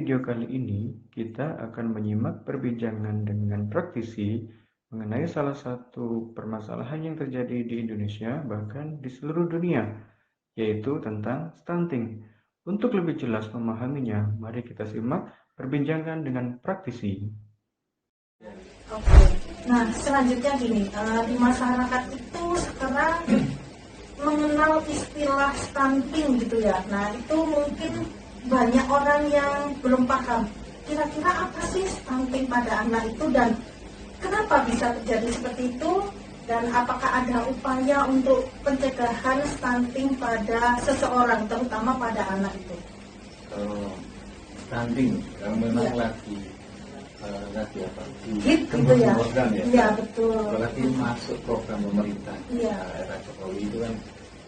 video kali ini, kita akan menyimak perbincangan dengan praktisi mengenai salah satu permasalahan yang terjadi di Indonesia, bahkan di seluruh dunia, yaitu tentang stunting. Untuk lebih jelas memahaminya, mari kita simak perbincangan dengan praktisi. Oke. Nah, selanjutnya gini, di masyarakat itu sekarang mengenal istilah stunting gitu ya. Nah, itu mungkin banyak orang yang belum paham. Kira-kira apa sih stunting pada anak itu dan kenapa bisa terjadi seperti itu? Dan apakah ada upaya untuk pencegahan stunting pada seseorang, terutama pada anak itu? Stunting, yang memang lagi apa? Hit gitu ya? Program ya? Iya, betul. Apalagi masuk program pemerintah era Jokowi itu kan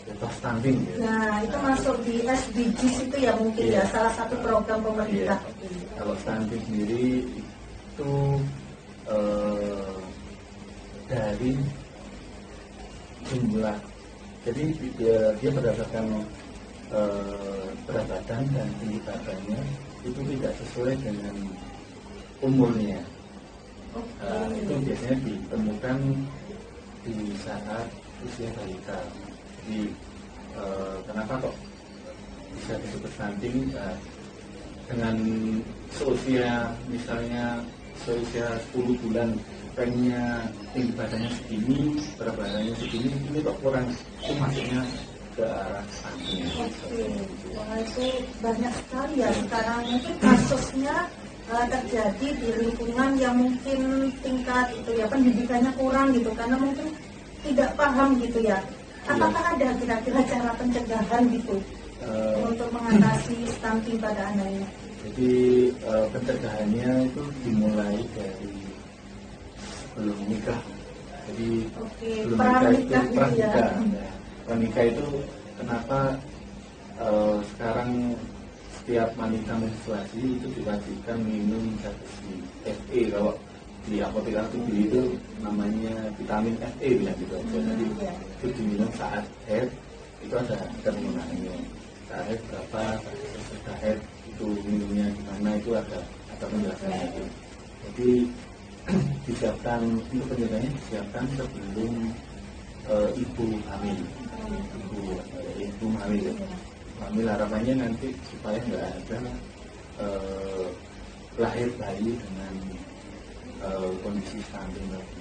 bebas stunting ya. Nah, itu masuk di SDGs itu ya mungkin ya, salah satu program pemerintah. Kalau stunting sendiri itu dari jumlah, jadi dia berdasarkan berat badan dan tinggi badannya itu tidak sesuai dengan umurnya. Itu biasanya ditemukan di saat usia balita. Jadi kenapa kok bisa disebut stunting? Dengan seusia, misalnya seusia 10 bulan pengennya tinggi badannya segini, berat badannya segini, ini kok kurang, itu masuknya ke arah stunting. Wah, itu banyak sekali ya sekarang. Mungkin kasusnya terjadi di lingkungan yang mungkin tingkat itu ya pendidikannya kurang gitu, karena mungkin tidak paham gitu ya. Apakah ada kira-kira cara pencegahan gitu untuk mengatasi stunting pada anak ini? Jadi pencegahannya itu dimulai dari sebelum nikah. Jadi sebelum nikah itu pranikah itu kenapa sekarang setiap wanita menstruasi itu diwajibkan minum zat besi Fe. Kalau di apotek itu namanya vitamin Fe ya gitu. Jadi itu diminum saat haid, itu ada terminalnya. Saat haid berapa, sesudah haid itu minumnya gimana, itu ada penjelasannya itu. Jadi disiapkan untuk penjelasannya, disiapkan sebelum ibu hamil. Ibu hamil harapannya nanti supaya nggak ada lahir bayi dengan kondisi stunting lagi.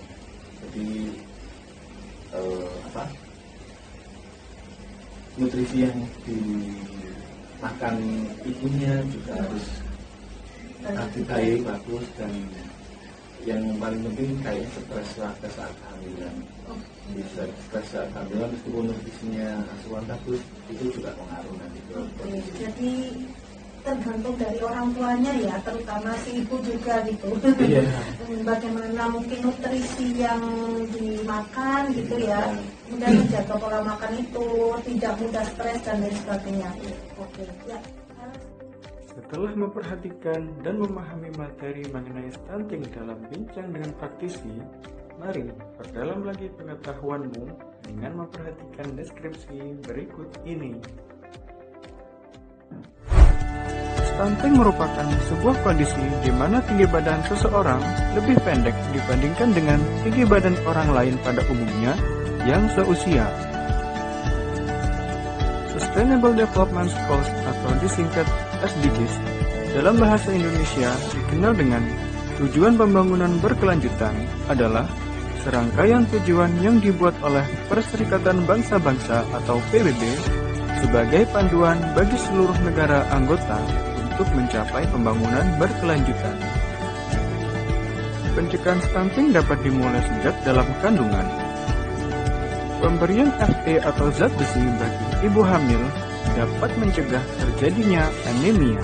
Jadi nutrisi yang dimakan ibunya juga harus baik, bagus, dan yang paling penting kayak stres saat kehamilan. Bisa stres saat kehamilan meskipun nutrisinya asuhan bagus, itu juga pengaruh nanti ke kondisi. Jadi tergantung dari orang tuanya ya, terutama si ibu juga gitu. Bagaimana mungkin nutrisi yang dimakan gitu ya, mudah menjaga pola makan itu, tidak mudah stres dan lain sebagainya. Ya. Setelah memperhatikan dan memahami materi mengenai stunting dalam bincang dengan praktisi, mari perdalam lagi pengetahuanmu dengan memperhatikan deskripsi berikut ini. Stunting merupakan sebuah kondisi di mana tinggi badan seseorang lebih pendek dibandingkan dengan tinggi badan orang lain pada umumnya yang seusia. Sustainable Development Goals atau disingkat SDGs dalam bahasa Indonesia dikenal dengan tujuan pembangunan berkelanjutan adalah serangkaian tujuan yang dibuat oleh Perserikatan Bangsa-Bangsa atau PBB sebagai panduan bagi seluruh negara anggota untuk mencapai pembangunan berkelanjutan. Pencegahan stunting dapat dimulai sejak dalam kandungan. Pemberian Fe atau zat besi bagi ibu hamil dapat mencegah terjadinya anemia.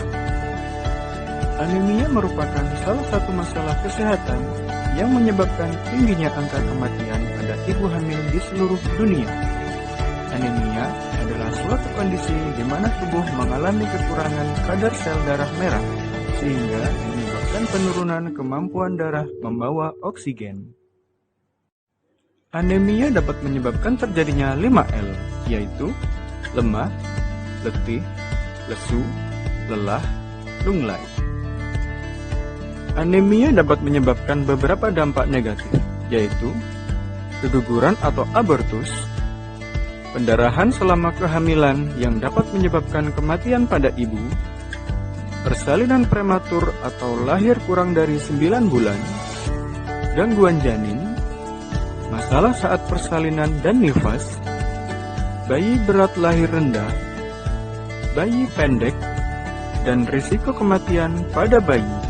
Anemia merupakan salah satu masalah kesehatan yang menyebabkan tingginya angka kematian pada ibu hamil di seluruh dunia. Anemia adalah suatu kondisi di mana tubuh mengalami kekurangan kadar sel darah merah sehingga menyebabkan penurunan kemampuan darah membawa oksigen. Anemia dapat menyebabkan terjadinya 5L, yaitu lemah, letih, lesu, lelah, lunglai. Anemia dapat menyebabkan beberapa dampak negatif, yaitu keguguran atau abortus, pendarahan selama kehamilan yang dapat menyebabkan kematian pada ibu, persalinan prematur atau lahir kurang dari 9 bulan, gangguan janin, masalah saat persalinan dan nifas, bayi berat lahir rendah, bayi pendek, dan risiko kematian pada bayi.